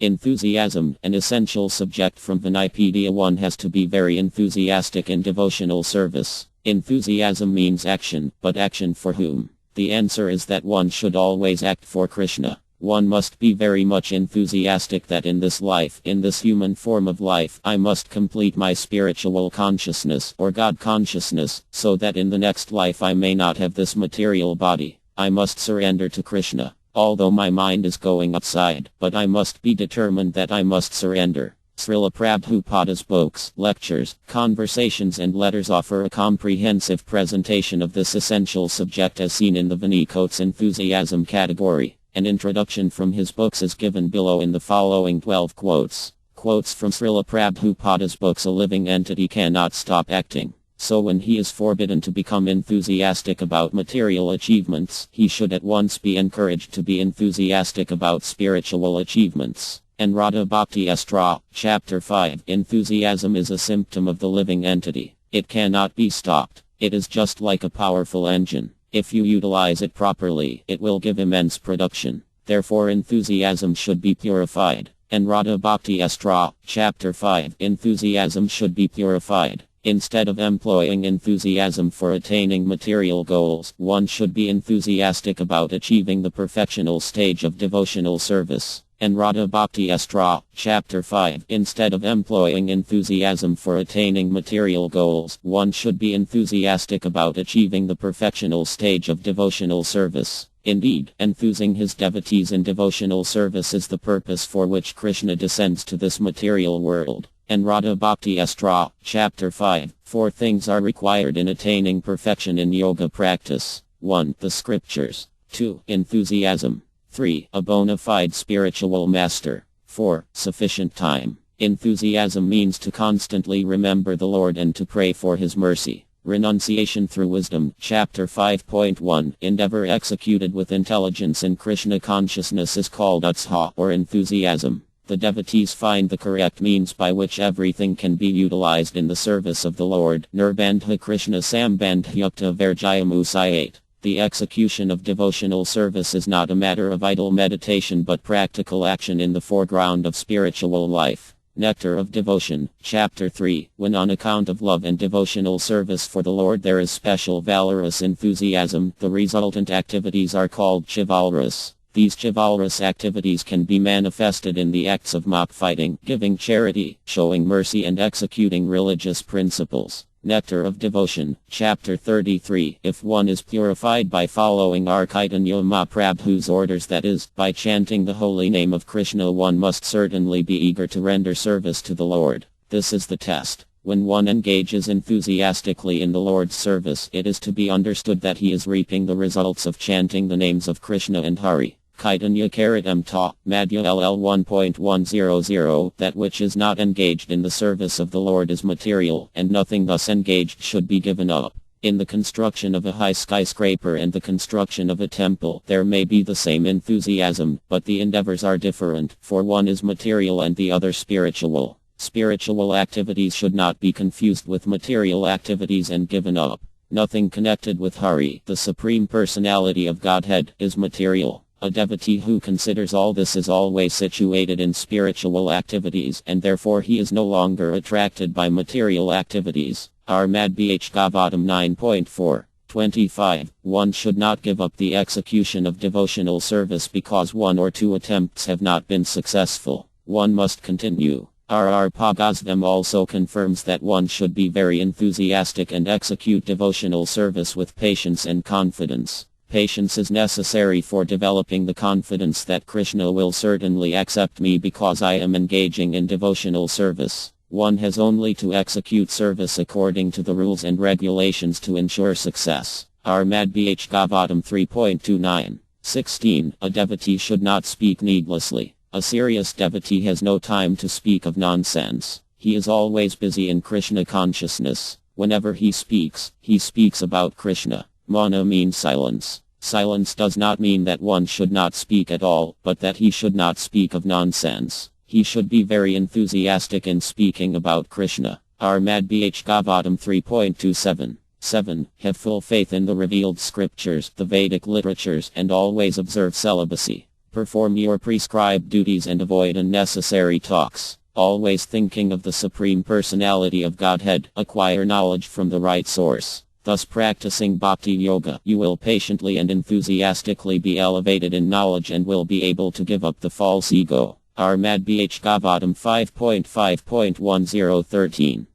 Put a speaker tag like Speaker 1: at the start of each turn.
Speaker 1: Enthusiasm, an essential subject from Vinipedia. One has to be very enthusiastic in devotional service. Enthusiasm means action, but action for whom? The answer is that one should always act for Krishna. One must be very much enthusiastic that in this life, in this human form of life, I must complete my spiritual consciousness or God consciousness, so that in the next life I may not have this material body. I must surrender to Krishna. Although my mind is going outside, but I must be determined that I must surrender. Srila Prabhupada's books, lectures, conversations and letters offer a comprehensive presentation of this essential subject as seen in the Vinikote's enthusiasm category. An introduction from his books is given below in the following 12 quotes. Quotes from Srila Prabhupada's books. A living entity cannot stop acting. So when he is forbidden to become enthusiastic about material achievements, he should at once be encouraged to be enthusiastic about spiritual achievements. Anuradha Bhakti Astra, Chapter 5. Enthusiasm is a symptom of the living entity. It cannot be stopped. It is just like a powerful engine. If you utilize it properly, it will give immense production. Therefore enthusiasm should be purified. Anuradha Bhakti Astra, Chapter 5. Enthusiasm should be purified. Instead of employing enthusiasm for attaining material goals, one should be enthusiastic about achieving the perfectional stage of devotional service. Anuradha Bhakti Astra, Chapter 5. Instead of employing enthusiasm for attaining material goals, one should be enthusiastic about achieving the perfectional stage of devotional service. Indeed, enthusing his devotees in devotional service is the purpose for which Krishna descends to this material world. Anuradha Bhakti Astra, Chapter 5. 4 things are required in attaining perfection in yoga practice. 1. The scriptures. 2. Enthusiasm. 3. A bona fide spiritual master. 4. Sufficient time. Enthusiasm means to constantly remember the Lord and to pray for his mercy. Renunciation through wisdom. Chapter 5.1. Endeavor executed with intelligence in Krishna consciousness is called utsaha or enthusiasm. The devotees find the correct means by which everything can be utilized in the service of the Lord. Nirbandha Krishna Sambandhyukta Verjayamusayate. The execution of devotional service is not a matter of idle meditation but practical action in the foreground of spiritual life. Nectar of Devotion. Chapter 3. When on account of love and devotional service for the Lord there is special valorous enthusiasm, the resultant activities are called chivalrous. These chivalrous activities can be manifested in the acts of mock fighting, giving charity, showing mercy and executing religious principles. Nectar of Devotion. Chapter 33. If one is purified by following our Chaitanya Mahaprabhu's orders, that is, by chanting the holy name of Krishna, one must certainly be eager to render service to the Lord. This is the test. When one engages enthusiastically in the Lord's service, it is to be understood that he is reaping the results of chanting the names of Krishna and Hari. Chaitanya Ta, Madhya LL 1.100. That which is not engaged in the service of the Lord is material, and nothing thus engaged should be given up. In the construction of a high skyscraper and the construction of a temple, there may be the same enthusiasm, but the endeavors are different, for one is material and the other spiritual. Spiritual activities should not be confused with material activities and given up. Nothing connected with Hari, the Supreme Personality of Godhead, is material. A devotee who considers all this is always situated in spiritual activities, and therefore he is no longer attracted by material activities. Armad Bh Gavatam 9.4. 25. One should not give up the execution of devotional service because 1 or 2 attempts have not been successful. One must continue. R.R. Pagazvam also confirms that one should be very enthusiastic and execute devotional service with patience and confidence. Patience is necessary for developing the confidence that Krishna will certainly accept me because I am engaging in devotional service. One has only to execute service according to the rules and regulations to ensure success. Armad Bh Gavatam 3.29. 16. A devotee should not speak needlessly. A serious devotee has no time to speak of nonsense. He is always busy in Krishna consciousness. Whenever he speaks about Krishna. Mauna means silence. Silence does not mean that one should not speak at all, but that he should not speak of nonsense. He should be very enthusiastic in speaking about Krishna. Armad Bh Gavatam 3.27. 7. Have full faith in the revealed scriptures, the Vedic literatures, and always observe celibacy. Perform your prescribed duties and avoid unnecessary talks. Always thinking of the Supreme Personality of Godhead. Acquire knowledge from the right source. Thus practicing Bhakti Yoga, you will patiently and enthusiastically be elevated in knowledge and will be able to give up the false ego. Armad Bh Gavatam 5.5.1013